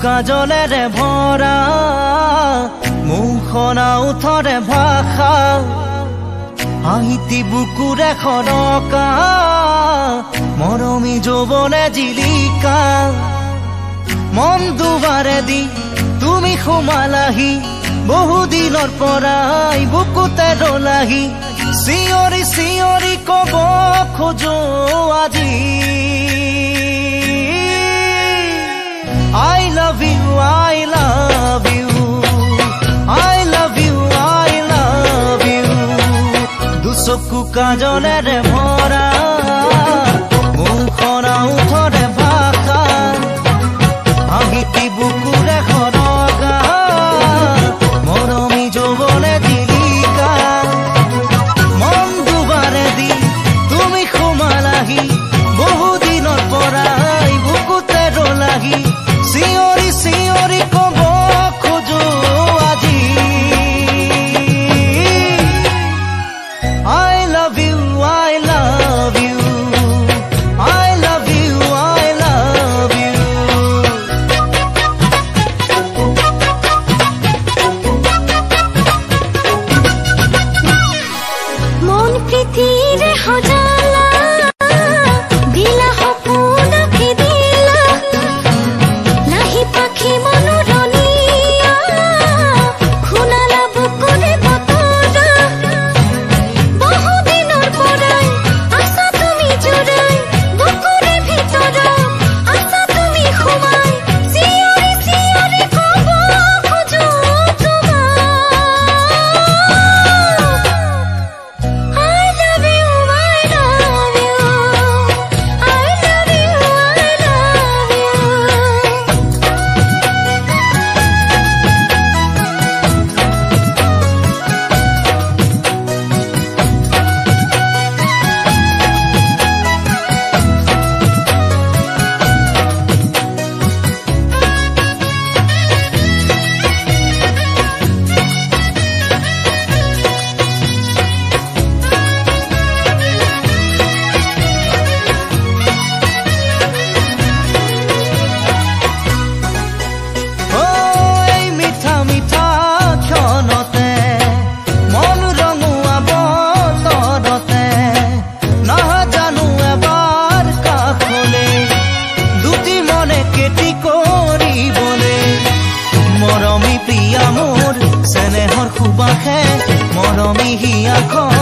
কাজলেৰে ভৰা মুখনা উঠৰে ভাষা হাঁহিতি বুকুৰে খৰকা মৰমী যৌৱনে জিলিকা মন দুবাৰে দি তুমি সোমালাহি বহুদিনৰ পৰাই বুকুতে ৰলাহি চিঞৰি চিঞৰি কব খোজো আজি I love you, I love you, I love you, I love you. দুচকু কাজলেৰে ভৰা মুখনা উঠৰে ভাষা হাঁহিতি বুকুৰে খৰকা মৰমী যৌৱনে জিলিকা মন দুবাৰে দি তুমি সোমালাহি বহুদিনৰ পৰাই বুকুতে ৰলাহি চিঞৰি চিঞৰি কব খোজো আজি I love you, I love you, I love you, I love you. মন প্ৰীতিৰে সজালা দিলা সপোনকে দিলা নাহি পাখি মনোৰণীয়া শুনালা বুকুৰে বতৰা বহুদিনৰ পৰাই আশা তুমি জোৰাই বুকুৰে ভিতৰত আশা তুমি সোমাই চিঞৰি চিঞৰি কব খোজো তোমাক I love you, I love you, I love you, I love you. এই মিঠা মিঠা ক্ষণতে মন ৰঙুৱাব তৰতে নাজানো এবাৰ কাষলে দুটি মনে কেতি কৰিবলে মৰমী প্ৰিয়া মোৰ চেনেহৰ সুবাসে মৰমী হিয়াখন